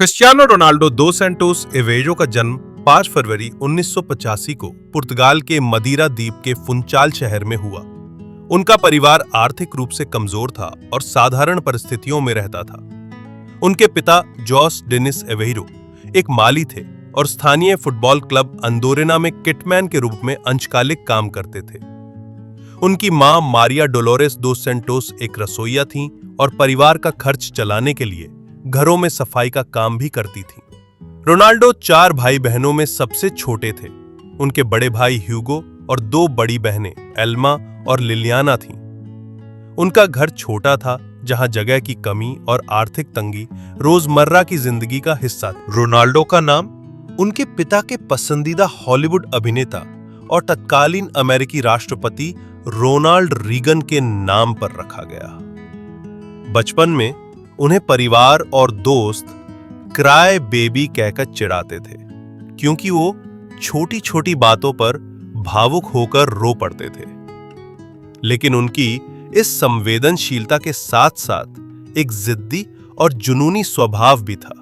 Cristiano Ronaldo दो Santos एवेरो का जन्म 5 फरवरी 1985 को पुर्तगाल के मदीरा द्वीप के फुनचाल शहर में हुआ। उनका परिवार आर्थिक रूप से कमजोर था और साधारण परिस्थितियों में रहता था। उनके पिता जॉस डेनिस एवेरो एक माली थे और स्थानीय फुटबॉल क्लब अंदोरेना में किटमैन के रूप में अंशकालिक काम करते थे। उनकी मां मारिया डोलोरेस दोस सैंटोस एक रसोइया थीं और परिवार का खर्च चलाने के लिए घरों में सफाई का काम भी करती थीं। रोनाल्डो 4 भाई बहनों में सबसे छोटे थे। उनके बड़े भाई ह्यूगो और 2 बड़ी बहनें एल्मा और लिलियाना थीं। उनका घर छोटा था, जहां जगह की कमी और आर्थिक तंगी रोजमर्रा की जिंदगी का हिस्सा था। रोनाल्डो का नाम उनके पिता के पसंदीदा हॉलीवुड अभिनेता और तत्कालीन अमेरिकी राष्ट्रपति रोनाल्ड रीगन के नाम पर रखा गया। बचपन में उन्हें परिवार और दोस्त क्राई बेबी कहकर चिढ़ाते थे, क्योंकि वो छोटी छोटी बातों पर भावुक होकर रो पड़ते थे। लेकिन उनकी इस संवेदनशीलता के साथ साथ एक जिद्दी और जुनूनी स्वभाव भी था।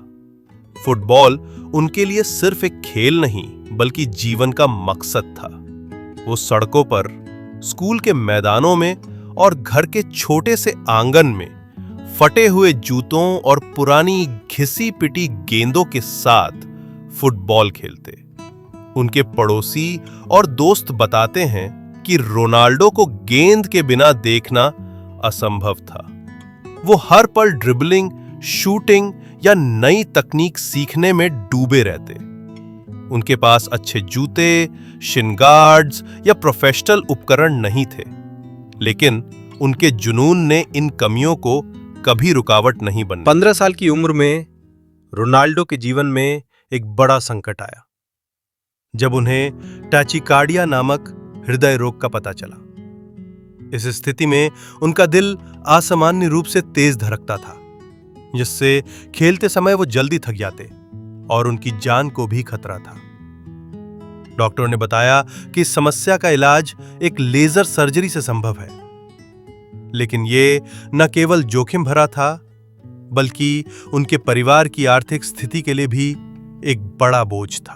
फुटबॉल उनके लिए सिर्फ एक खेल नहीं, बल्कि जीवन का मकसद था। वो सड़कों पर, स्कूल के मैदानों में और घर के छोटे से आंगन में फटे हुए जूतों और पुरानी घिसी पिटी गेंदों के साथ फुटबॉल खेलते। उनके पड़ोसी और दोस्त बताते हैं कि रोनाल्डो को गेंद के बिना देखना असंभव था। वो हर पल ड्रिबलिंग, शूटिंग या नई तकनीक सीखने में डूबे रहते। उनके पास अच्छे जूते, शिन गार्ड्स या प्रोफेशनल उपकरण नहीं थे, लेकिन उनके जुनून ने इन कमियों को कभी रुकावट नहीं बनी। 15 साल की उम्र में रोनाल्डो के जीवन में एक बड़ा संकट आया, जब उन्हें टैचिकार्डिया नामक हृदय रोग का पता चला। इस स्थिति में उनका दिल असामान्य रूप से तेज धड़कता था, जिससे खेलते समय वो जल्दी थक जाते और उनकी जान को भी खतरा था। डॉक्टर ने बताया कि इस समस्या का इलाज एक लेजर सर्जरी से संभव है, लेकिन ये न केवल जोखिम भरा था, बल्कि उनके परिवार की आर्थिक स्थिति के लिए भी एक बड़ा बोझ था।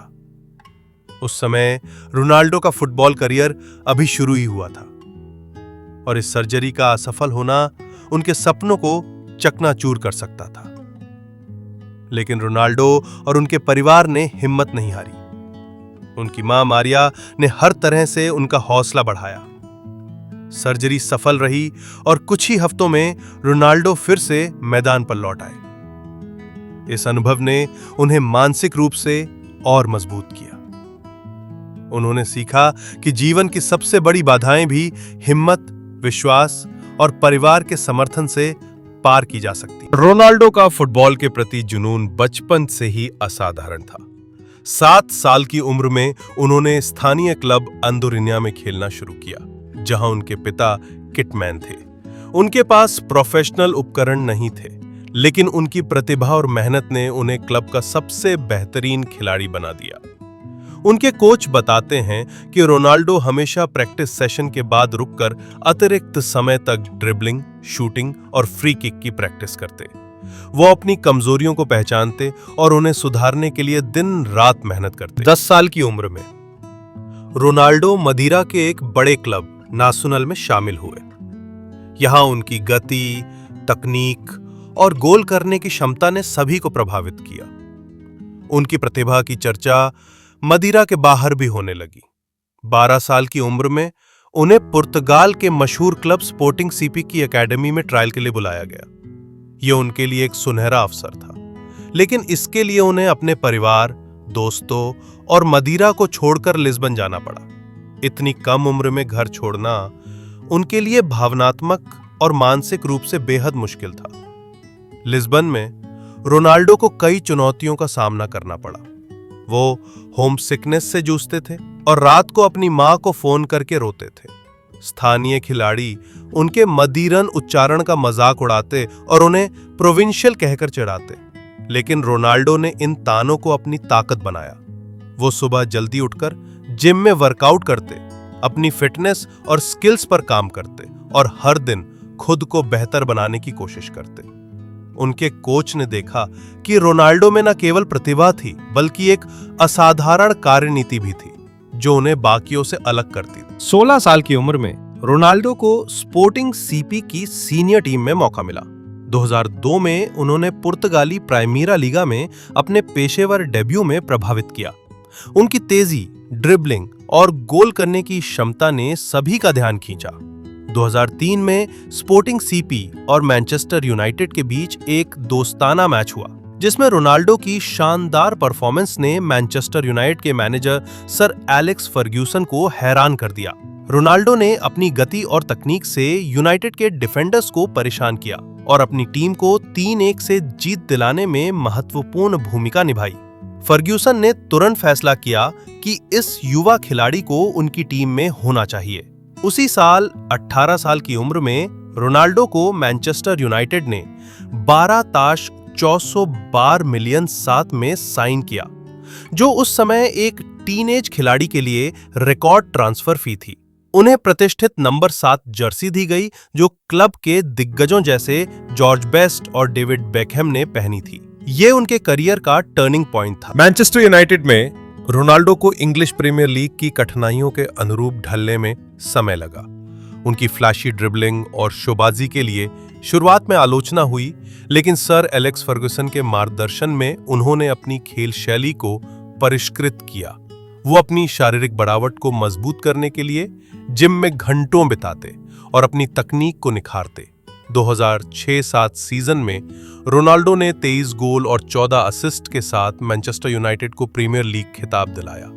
उस समय रोनाल्डो का फुटबॉल करियर अभी शुरू ही हुआ था और इस सर्जरी का असफल होना उनके सपनों को चकनाचूर कर सकता था। लेकिन रोनाल्डो और उनके परिवार ने हिम्मत नहीं हारी। उनकी मां मारिया ने हर तरह से उनका हौसला बढ़ाया। सर्जरी सफल रही और कुछ ही हफ्तों में रोनाल्डो फिर से मैदान पर लौट आए। इस अनुभव ने उन्हें मानसिक रूप से और मजबूत किया। उन्होंने सीखा कि जीवन की सबसे बड़ी बाधाएं भी हिम्मत, विश्वास और परिवार के समर्थन से पार की जा सकती। रोनाल्डो का फुटबॉल के प्रति जुनून बचपन से ही असाधारण था। 7 साल की उम्र में उन्होंने स्थानीय क्लब अंदोरिना में खेलना शुरू किया, जहां उनके पिता किटमैन थे। उनके पास प्रोफेशनल उपकरण नहीं थे, लेकिन उनकी प्रतिभा और मेहनत ने उन्हें क्लब का सबसे बेहतरीन खिलाड़ी बना दिया। उनके कोच बताते हैं कि रोनाल्डो हमेशा प्रैक्टिस सेशन के बाद रुककर अतिरिक्त समय तक ड्रिबलिंग, शूटिंग और फ्री किक की प्रैक्टिस करते। वो अपनी कमजोरियों को पहचानते और उन्हें सुधारने के लिए दिन रात मेहनत करते। 10 साल की उम्र में रोनाल्डो मदीरा के एक बड़े क्लब नासुनल में शामिल हुए। यहां उनकी गति, तकनीक और गोल करने की क्षमता ने सभी को प्रभावित किया। उनकी प्रतिभा की चर्चा मदीरा के बाहर भी होने लगी। 12 साल की उम्र में उन्हें पुर्तगाल के मशहूर क्लब स्पोर्टिंग सीपी की एकेडमी में ट्रायल के लिए बुलाया गया। यह उनके लिए एक सुनहरा अवसर था, लेकिन इसके लिए उन्हें अपने परिवार, दोस्तों और मदीरा को छोड़कर लिस्बन जाना पड़ा। इतनी कम उम्र में घर छोड़ना उनके लिए भावनात्मक और मानसिक रूप से बेहद मुश्किल था। लिस्बन में रोनाल्डो को कई चुनौतियों का सामना करना पड़ा। वो होम सिकनेस से जूझते थे और रात को अपनी मां को फोन करके रोते थे। स्थानीय खिलाड़ी उनके मदीरन उच्चारण का मजाक उड़ाते और उन्हें प्रोविंशियल कहकर चिढ़ाते, लेकिन रोनाल्डो ने इन तानों को अपनी ताकत बनाया। वो सुबह जल्दी उठकर जिम में वर्कआउट करते, अपनी फिटनेस और स्किल्स पर काम करते और हर दिन खुद को बेहतर बनाने की कोशिश करते। उनके कोच ने देखा कि रोनाल्डो में न केवल प्रतिभा थी बल्कि एक असाधारण कार्यनीति भी थी जो उन्हें बाकियों से अलग करती थी। 16 साल की उम्र में रोनाल्डो को स्पोर्टिंग सीपी की सीनियर टीम में मौका मिला। 2002 में उन्होंने पुर्तगाली प्राइमीरा लीगा में अपने पेशेवर डेब्यू में प्रभावित किया। उनकी तेजी, ड्रिबलिंग और गोल करने की क्षमता ने सभी का ध्यान खींचा। 2003 में स्पोर्टिंग सीपी और मैनचेस्टर यूनाइटेड के बीच एक दोस्ताना मैच हुआ जिसमें रोनाल्डो की शानदार परफॉर्मेंस ने मैनचेस्टर यूनाइटेड के मैनेजर सर एलेक्स फर्ग्यूसन को हैरान कर दिया। रोनाल्डो ने अपनी गति और तकनीक से यूनाइटेड के डिफेंडर्स को परेशान किया और अपनी टीम को 3-1 से जीत दिलाने में महत्वपूर्ण भूमिका निभाई। फर्ग्यूसन ने तुरंत फैसला किया कि इस युवा खिलाड़ी को उनकी टीम में होना चाहिए। उसी साल 18 साल की उम्र में रोनाल्डो को मैनचेस्टर यूनाइटेड ने 12,412 मिलियन साथ में साइन किया, जो उस समय एक टीनेज खिलाड़ी के लिए रिकॉर्ड ट्रांसफर फी थी। उन्हें प्रतिष्ठित नंबर 7 जर्सी दी गई जो क्लब के दिग्गजों जैसे जॉर्ज बेस्ट और डेविड बेकहम ने पहनी थी। ये उनके करियर का टर्निंग पॉइंट था। मैनचेस्टर यूनाइटेड में रोनाल्डो को इंग्लिश प्रीमियर लीग की कठिनाइयों के अनुरूप ढलने में समय लगा। उनकी फ्लैशी ड्रिबलिंग और शोबाजी के लिए शुरुआत में आलोचना हुई, लेकिन सर एलेक्स फर्गुसन के मार्गदर्शन में उन्होंने अपनी खेल शैली को परिष्कृत किया। वो अपनी शारीरिक बनावट को मजबूत करने के लिए जिम में घंटों बिताते और अपनी तकनीक को निखारते। 2006-07 सीजन में रोनाल्डो ने 23 गोल और 14 असिस्ट के साथ मैनचेस्टर यूनाइटेड को प्रीमियर लीग खिताब दिलाया।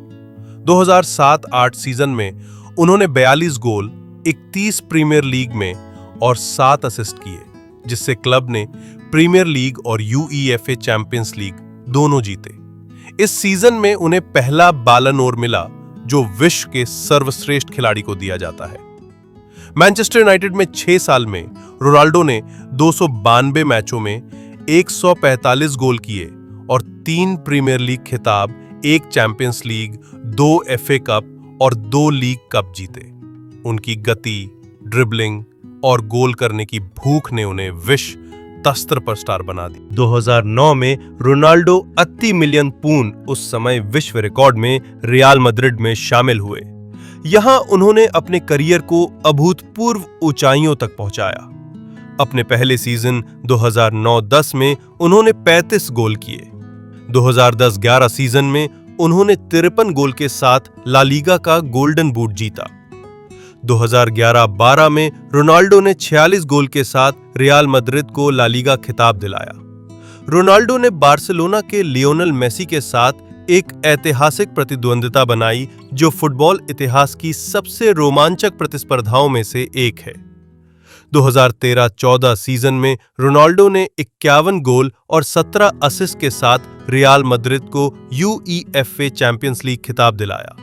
2007-08 सीजन में उन्होंने 42 गोल, 31 प्रीमियर लीग में और 7 असिस्ट किए, जिससे क्लब ने प्रीमियर लीग और यूईएफए चैंपियंस लीग दोनों जीते। इस सीजन में उन्हें पहला बैलन डोर मिला, जो विश्व के सर्वश्रेष्ठ खिलाड़ी को दिया जाता है। मैनचेस्टर यूनाइटेड में 6 साल में रोनाल्डो ने 292 मैचों में 145 गोल किए और 3 प्रीमियर लीग खिताब, 1 चैंपियंस लीग, 2 एफए कप और 2 लीग कप जीते। उनकी गति, ड्रिबलिंग और गोल करने की भूख ने उन्हें विश्व तस्त्र पर स्टार बना दी। 2009 में रोनाल्डो 80 मिलियन पूंड, उस समय विश्व रिकॉर्ड में, रियल मैड्रिड में शामिल हुए। यहां उन्होंने अपने करियर को अभूतपूर्व ऊंचाइयों तक पहुंचाया। अपने पहले सीजन 2009-10 में उन्होंने 35 गोल किए। 2010-11 सीजन में उन्होंने 53 गोल के साथ ला लीगा का गोल्डन बूट जीता। 2011-12 में रोनाल्डो ने 46 गोल के साथ रियल मैड्रिड को ला लीगा खिताब दिलाया। रोनाल्डो ने बार्सिलोना के लियोनेल मेसी के साथ एक ऐतिहासिक प्रतिद्वंद्विता बनाई, जो फुटबॉल इतिहास की सबसे रोमांचक प्रतिस्पर्धाओं में से एक है। 2013-14 सीजन में रोनाल्डो ने 51 गोल और 17 असिस्ट के साथ रियल मैड्रिड को यूईएफए चैंपियंस लीग खिताब दिलाया।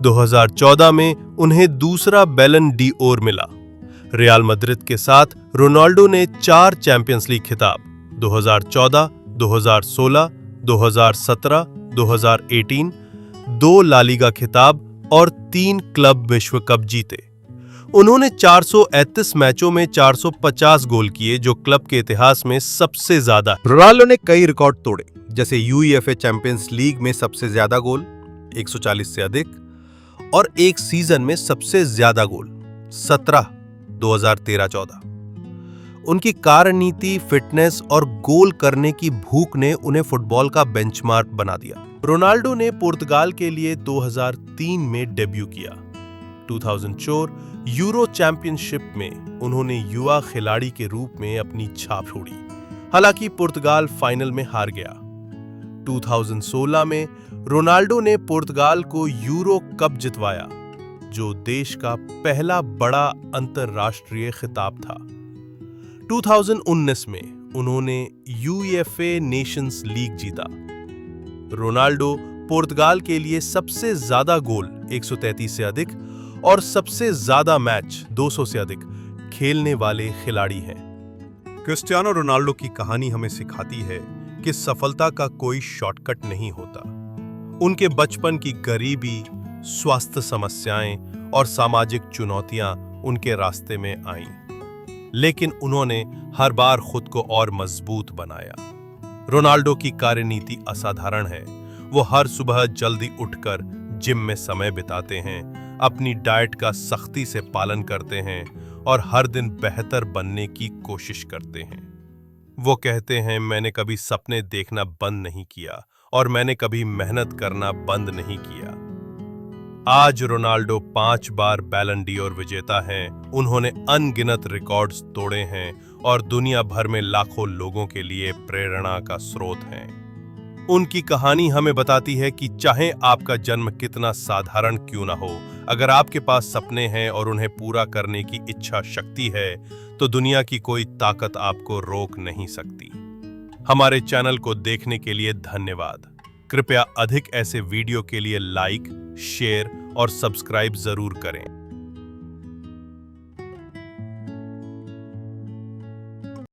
2014 में उन्हें दूसरा बैलन डी ओर मिला। रियल मैड्रिड के साथ रोनाल्डो ने 4 चैंपियंस लीग खिताब 2014, 2016, 2017, 2018, 2 ला लीगा खिताब और 3 क्लब विश्व कप जीते। उन्होंने 438 मैचों में 450 गोल किए, जो क्लब के इतिहास में सबसे ज्यादा है। रोनाल्डो ने कई रिकॉर्ड तोड़े, जैसे यूईएफए चैंपियंस लीग में सबसे ज्यादा गोल 140 से अधिक और एक सीजन में सबसे ज्यादा गोल 17 2013-14। उनकी कार्यनीति, फिटनेस और गोल करने की भूख ने उन्हें फुटबॉल का बेंचमार्क बना दिया। रोनाल्डो ने पुर्तगाल के लिए 2003 में डेब्यू किया। 2004 यूरो चैंपियनशिप में उन्होंने युवा खिलाड़ी के रूप में अपनी छाप छोड़ी, हालांकि पुर्तगाल फाइनल में हार गया। 2016 में रोनाल्डो ने पुर्तगाल को यूरो कप जितवाया, जो देश का पहला बड़ा अंतरराष्ट्रीय खिताब था। 2019 में उन्होंने यूईएफए नेशंस लीग जीता। रोनाल्डो पुर्तगाल के लिए सबसे ज्यादा गोल 133 से अधिक और सबसे ज्यादा मैच 200 से अधिक खेलने वाले खिलाड़ी हैं। क्रिस्टियानो रोनाल्डो की कहानी हमें सिखाती है कि सफलता का कोई शॉर्टकट नहीं होता। उनके बचपन की गरीबी, स्वास्थ्य समस्याएं और सामाजिक चुनौतियां उनके रास्ते में आईं, लेकिन उन्होंने हर बार खुद को और मजबूत बनाया। रोनाल्डो की कार्यनीति असाधारण है। वो हर सुबह जल्दी उठकर जिम में समय बिताते हैं, अपनी डाइट का सख्ती से पालन करते हैं और हर दिन बेहतर बनने की कोशिश करते हैं। वो कहते हैं, मैंने कभी सपने देखना बंद नहीं किया और मैंने कभी मेहनत करना बंद नहीं किया। आज रोनाल्डो 5 बार बैलन डी'ओर विजेता हैं। उन्होंने अनगिनत रिकॉर्ड्स तोड़े हैं और दुनिया भर में लाखों लोगों के लिए प्रेरणा का स्रोत हैं। उनकी कहानी हमें बताती है कि चाहे आपका जन्म कितना साधारण क्यों ना हो, अगर आपके पास सपने हैं और उन्हें पूरा करने की इच्छा शक्ति है, तो दुनिया की कोई ताकत आपको रोक नहीं सकती। हमारे चैनल को देखने के लिए धन्यवाद। कृपया अधिक ऐसे वीडियो के लिए लाइक, शेयर और सब्सक्राइब जरूर करें।